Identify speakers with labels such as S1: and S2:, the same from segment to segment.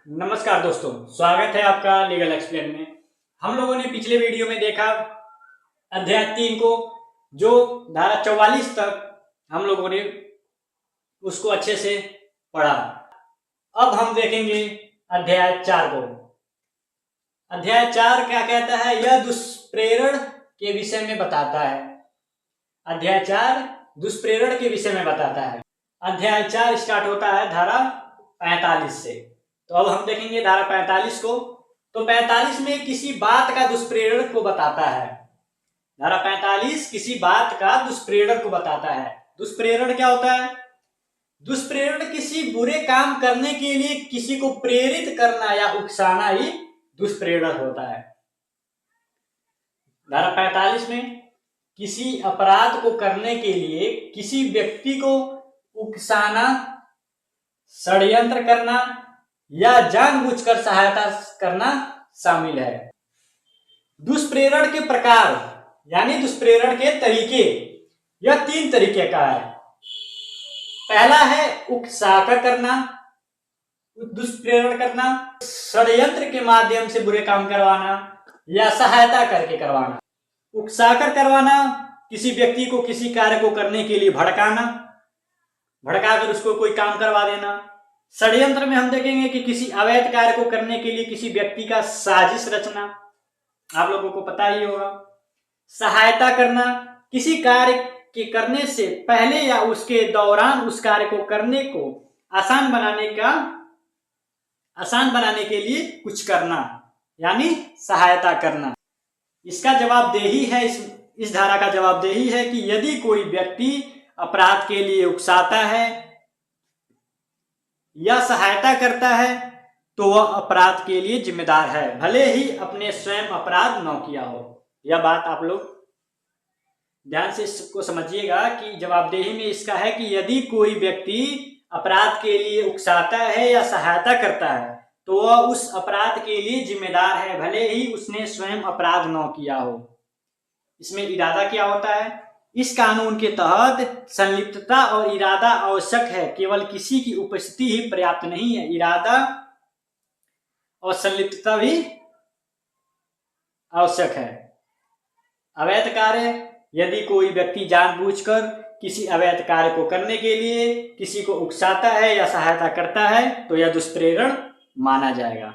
S1: नमस्कार दोस्तों, स्वागत है आपका लीगल एक्सप्लेन में। हम लोगों ने पिछले वीडियो में देखा अध्याय 3 को, जो धारा 44 तक हम लोगों ने उसको अच्छे से पढ़ा। अब हम देखेंगे अध्याय 4 को। अध्याय 4 क्या कहता है? यह दुष्प्रेरण के विषय में बताता है। अध्याय 4 दुष्प्रेरण के विषय में बताता है। अध्याय 4 स्टार्ट होता है धारा 45 से। तो अब हम देखेंगे धारा 45 को। तो 45 में किसी बात का दुष्प्रेरण को बताता है। धारा 45 किसी बात का दुष्प्रेरण को बताता है। दुष्प्रेरण क्या होता है? दुष्प्रेरण किसी बुरे काम करने के लिए किसी को प्रेरित करना या उकसाना ही दुष्प्रेरण होता है। धारा 45 में किसी अपराध को करने के लिए किसी व्यक्ति को उकसाना, षड्यंत्र करना या जानबूझकर सहायता करना शामिल है। दुष्प्रेरण के प्रकार यानी दुष्प्रेरण के तरीके, यह 3 तरीके का है। पहला है उकसाकर करना, दुष्प्रेरण करना, षड्यंत्र के माध्यम से बुरे काम करवाना या सहायता करके करवाना। उकसाकर करवाना, किसी व्यक्ति को किसी कार्य को करने के लिए भड़काना, भड़काकर उसको कोई काम करवा देना। षड्यंत्र में हम देखेंगे कि किसी अवैध कार्य को करने के लिए किसी व्यक्ति का साजिश रचना, आप लोगों को पता ही होगा। सहायता करना, किसी कार्य के करने से पहले या उसके दौरान उस कार्य को करने को आसान बनाने के लिए कुछ करना, यानी सहायता करना। इसका जवाबदेही है, इस धारा का जवाबदेही है कि यदि कोई व्यक्ति अपराध के लिए उकसाता है या सहायता करता है तो वह अपराध के लिए जिम्मेदार है, भले ही अपने स्वयं अपराध न किया हो। यह बात आप लोग ध्यान से इसको समझिएगा कि जवाबदेही में इसका है कि यदि कोई व्यक्ति अपराध के लिए उकसाता है या सहायता करता है तो वह उस अपराध के लिए जिम्मेदार है, भले ही उसने स्वयं अपराध न किया हो। इसमें इरादा क्या होता है? इस कानून के तहत संलिप्तता और इरादा आवश्यक है, केवल किसी की उपस्थिति ही पर्याप्त नहीं है। इरादा और संलिप्तता भी आवश्यक है। अवैध कार्य, यदि कोई व्यक्ति जानबूझकर किसी अवैध कार्य को करने के लिए किसी को उकसाता है या सहायता करता है तो यह दुष्प्रेरण माना जाएगा।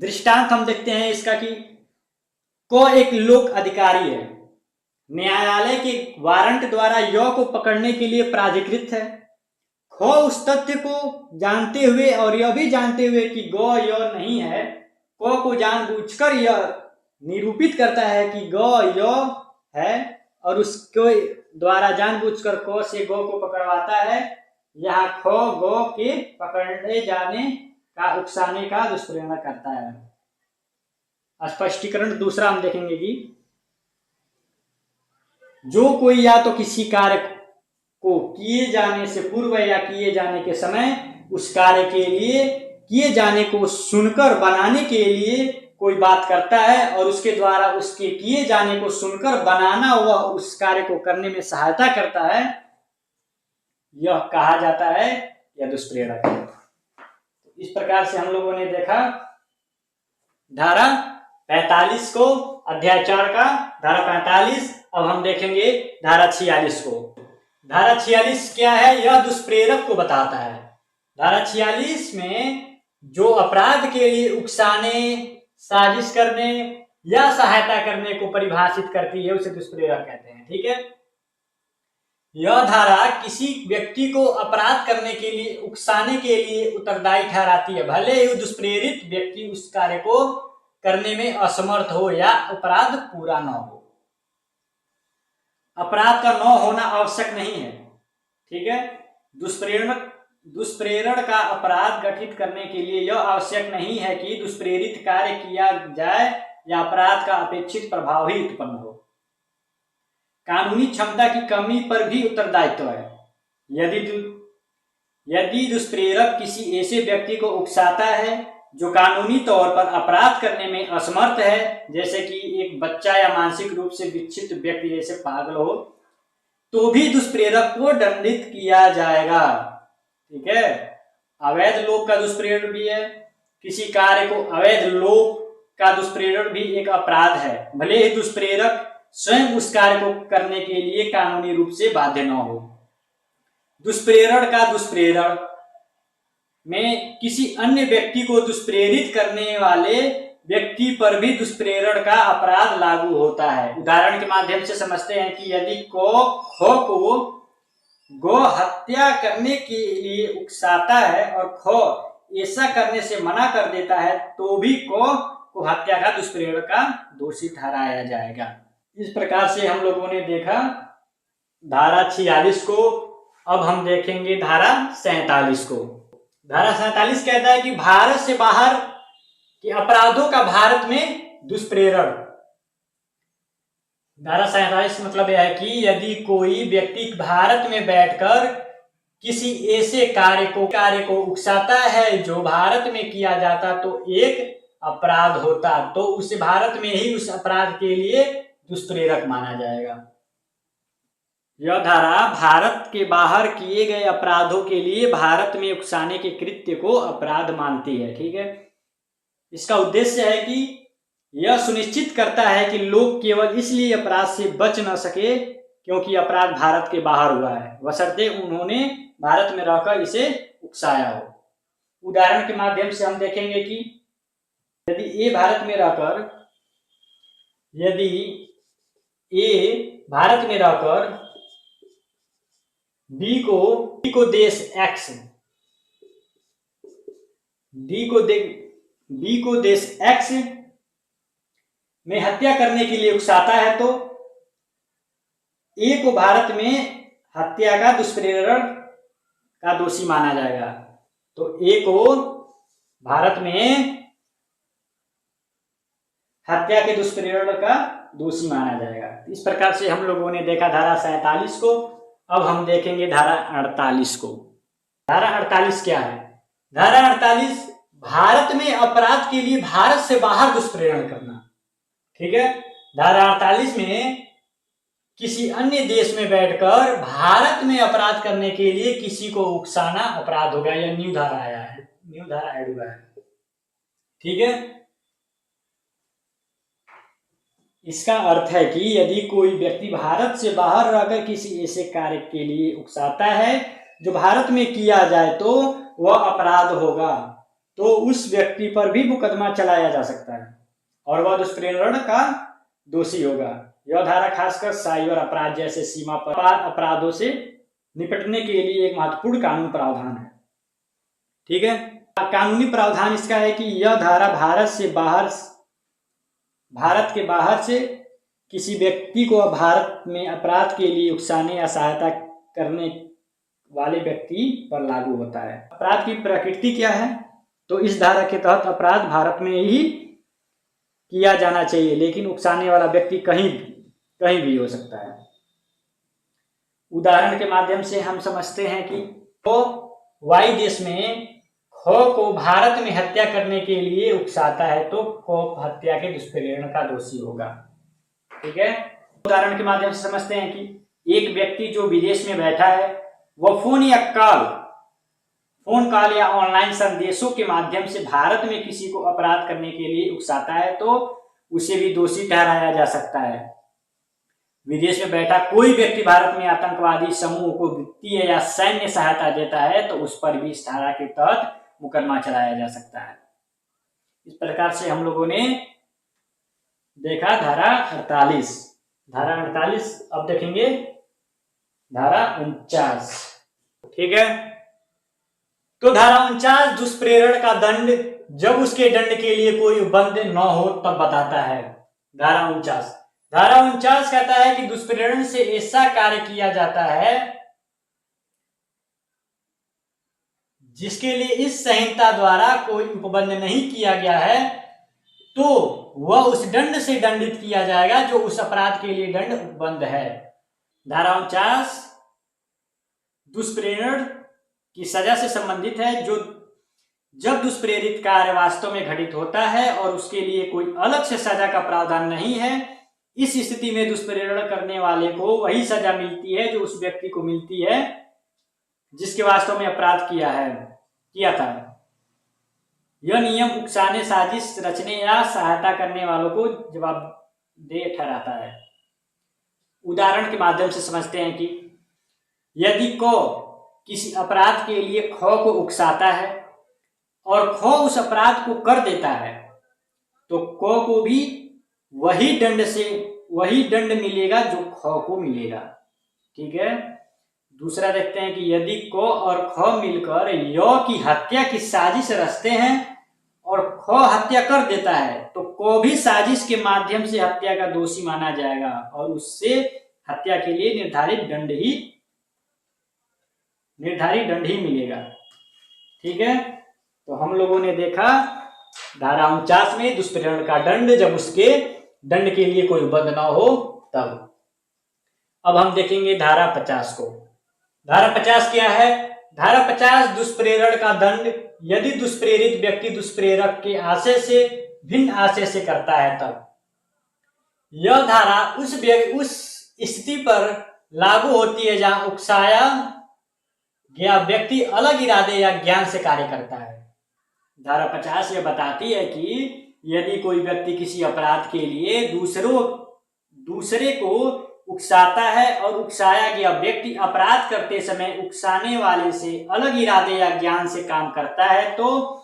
S1: दृष्टांत हम देखते हैं इसका कि को एक लोक अधिकारी है, न्यायालय के वारंट द्वारा य को पकड़ने के लिए प्राधिकृत है। ख उस तथ्य को जानते हुए और यह भी जानते हुए कि ग य नहीं है, क को जानबूझकर यह निरूपित करता है कि ग य है और उसके द्वारा जानबूझकर क से ग को पकड़वाता है। यहाँ ख ग के पकड़े जाने का, उकसाने का दुष्प्रेरण करता है। स्पष्टीकरण दूसरा हम देखेंगे कि जो कोई या तो किसी कार्य को किए जाने से पूर्व या किए जाने के समय उस कार्य के लिए किए जाने को सुनकर बनाने के लिए कोई बात करता है और उसके द्वारा उसके किए जाने को सुनकर बनाना वह उस कार्य को करने में सहायता करता है, यह कहा जाता है यह दुष्प्रेरक है। इस प्रकार से हम लोगों ने देखा धारा 45 को, अध्याय 4 का धारा 45। अब हम देखेंगे धारा 46 को। धारा 46 क्या है? यह दुष्प्रेरक को बताता है। धारा 46 में जो अपराध के लिए उकसाने, साजिश करने या सहायता करने को परिभाषित करती है उसे दुष्प्रेरक कहते हैं। ठीक है, यह धारा किसी व्यक्ति को अपराध करने के लिए, उकसाने के लिए उत्तरदायी ठहराती है, भले ही दुष्प्रेरित व्यक्ति उस कार्य को करने में असमर्थ हो या अपराध पूरा न हो। अपराध का न होना आवश्यक नहीं है। ठीक है, दुष्प्रेरण का अपराध गठित करने के लिए यह आवश्यक नहीं है कि दुष्प्रेरित कार्य किया जाए या अपराध का अपेक्षित प्रभाव ही उत्पन्न हो। कानूनी क्षमता की कमी पर भी उत्तरदायित्व है। यदि दुष्प्रेरक किसी ऐसे व्यक्ति को उकसाता है जो कानूनी तौर पर अपराध करने में असमर्थ है, जैसे कि एक बच्चा या मानसिक रूप से विक्षिप्त व्यक्ति जैसे पागल हो, तो भी दुष्प्रेरक को दंडित किया जाएगा। ठीक है, अवैध लोभ का दुष्प्रेरण भी है, किसी कार्य को अवैध लोभ का दुष्प्रेरण भी एक अपराध है, भले ही दुष्प्रेरक स्वयं उस कार्य को करने के लिए कानूनी रूप से बाध्य न हो। दुष्प्रेरण का दुष्प्रेरण में किसी अन्य व्यक्ति को दुष्प्रेरित करने वाले व्यक्ति पर भी दुष्प्रेरण का अपराध लागू होता है। उदाहरण के माध्यम से समझते हैं कि यदि खो को गो हत्या करने के लिए उकसाता है और खो ऐसा करने से मना कर देता है तो भी को हत्या का दुष्प्रेरण का दोषी ठहराया जाएगा। इस प्रकार से हम लोगों ने देखा धारा 46 को। अब हम देखेंगे धारा 47 को। धारा 47 कहता है कि भारत से बाहर के अपराधों का भारत में दुष्प्रेरण। धारा 47 मतलब यह है कि यदि कोई व्यक्ति भारत में बैठकर किसी ऐसे कार्य को उकसाता है जो भारत में किया जाता तो एक अपराध होता, तो उसे भारत में ही उस अपराध के लिए दुष्प्रेरक माना जाएगा। यह धारा भारत के बाहर किए गए अपराधों के लिए भारत में उकसाने के कृत्य को अपराध मानती है। ठीक है, इसका उद्देश्य है कि यह सुनिश्चित करता है कि लोग केवल इसलिए अपराध से बच न सके क्योंकि अपराध भारत के बाहर हुआ है, बशर्ते उन्होंने भारत में रहकर इसे उकसाया हो। उदाहरण के माध्यम से हम देखेंगे कि यदि ए भारत में रहकर बी को देश एक्स में हत्या करने के लिए उकसाता है तो ए को भारत में हत्या का दुष्प्रेरण का दोषी माना जाएगा। तो ए को भारत में हत्या के दुष्प्रेरण का दोषी माना जाएगा। इस प्रकार से हम लोगों ने देखा धारा 47 को। अब हम देखेंगे धारा 48 को। धारा 48 क्या है? धारा 48 भारत में अपराध के लिए भारत से बाहर दुष्प्रेरण करना। ठीक है, धारा 48 में किसी अन्य देश में बैठकर भारत में अपराध करने के लिए किसी को उकसाना अपराध होगा। यह न्यू धारा आया है, न्यू धारा ऐड हुआ है। ठीक है, इसका अर्थ है कि यदि कोई व्यक्ति भारत से बाहर रहकर किसी ऐसे कार्य के लिए उकसाता है जो भारत में किया जाए तो वह अपराध होगा, तो उस व्यक्ति पर भी मुकदमा चलाया जा सकता है और वह दुष्प्रेरण का दोषी होगा। यह धारा खासकर साइबर अपराध जैसे सीमा पार अपराधों से निपटने के लिए एक महत्वपूर्ण कानून प्रावधान है। ठीक है, कानूनी प्रावधान इसका है कि यह धारा भारत के बाहर से किसी व्यक्ति को भारत में अपराध के लिए उकसाने या सहायता करने वाले व्यक्ति पर लागू होता है। अपराध की प्रकृति क्या है? तो इस धारा के तहत अपराध भारत में ही किया जाना चाहिए, लेकिन उकसाने वाला व्यक्ति कहीं भी हो सकता है। उदाहरण के माध्यम से हम समझते हैं कि तो वाई देश में खो को भारत में हत्या करने के लिए उकसाता है तो खो हत्या के दुष्प्रेरण का दोषी होगा। ठीक है, उदाहरण के माध्यम से समझते हैं कि एक व्यक्ति जो विदेश में बैठा है वह फोन कॉल या ऑनलाइन संदेशों के माध्यम से भारत में किसी को अपराध करने के लिए उकसाता है तो उसे भी दोषी ठहराया जा सकता है। विदेश में बैठा कोई व्यक्ति भारत में आतंकवादी समूह को वित्तीय या सैन्य सहायता देता है तो उस पर भी इस धारा के तहत मुकदमा चलाया जा सकता है। इस प्रकार से हम लोगों ने देखा धारा 48। धारा 48 अब देखेंगे धारा 49। ठीक है, तो धारा 49 दुष्प्रेरण का दंड जब उसके दंड के लिए कोई बंद न हो तब बताता है। धारा 49 कहता है कि दुष्प्रेरण से ऐसा कार्य किया जाता है जिसके लिए इस संहिता द्वारा कोई उपबंध नहीं किया गया है तो वह उस दंड से दंडित किया जाएगा जो उस अपराध के लिए दंड उपबंध है। धारा 49 दुष्प्रेरण की सजा से संबंधित है, जो जब दुष्प्रेरित कार्य वास्तव में घटित होता है और उसके लिए कोई अलग से सजा का प्रावधान नहीं है। इस स्थिति में दुष्प्रेरण करने वाले को वही सजा मिलती है जो उस व्यक्ति को मिलती है जिसके वास्तव में अपराध किया है। किया था। यह नियम उकसाने, साजिश रचने या सहायता करने वालों को जवाबदेह ठहराता है। उदाहरण के माध्यम से समझते हैं कि यदि क किसी अपराध के लिए ख को उकसाता है और ख उस अपराध को कर देता है, तो क को भी वही दंड मिलेगा जो ख को मिलेगा। ठीक है। दूसरा देखते हैं कि यदि क और ख मिलकर य की हत्या की साजिश रचते हैं और ख हत्या कर देता है, तो क भी साजिश के माध्यम से हत्या का दोषी माना जाएगा और उससे हत्या के लिए निर्धारित दंड ही मिलेगा। ठीक है। तो हम लोगों ने देखा धारा 49 में दुष्प्रेरण का दंड, जब उसके दंड के लिए कोई बंद ना हो तब। अब हम देखेंगे धारा 50 को। धारा 50 क्या है? धारा 50 दुष्प्रेरण का दंड यदि दुष्प्रेरित व्यक्ति दुष्प्रेरक के आशय से भिन्न आशय से करता है तब। यह धारा उस स्थिति पर लागू होती है जहां उकसाया गया व्यक्ति अलग इरादे या ज्ञान से कार्य करता है। धारा 50 यह बताती है कि यदि कोई व्यक्ति किसी अपराध के लिए दूसरे को उकसाता है और उकसाया गया व्यक्ति अपराध करते समय उकसाने वाले से अलग इरादे या ज्ञान से काम करता है तो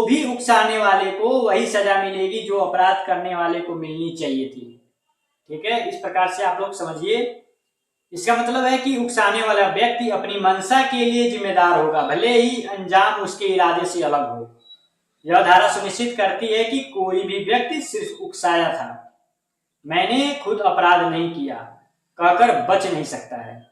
S1: भी उकसाने वाले को वही सजा मिलेगी जो अपराध करने वाले को मिलनी चाहिए थी। ठीक है। इस प्रकार से आप लोग समझिए। इसका मतलब है कि उकसाने वाला व्यक्ति अपनी मंशा के लिए जिम्मेदार होगा, भले ही अंजाम उसके इरादे से अलग हो। यह धारा सुनिश्चित करती है कि कोई भी व्यक्ति सिर्फ उकसाया था, मैंने खुद अपराध नहीं किया कहकर बच नहीं सकता है।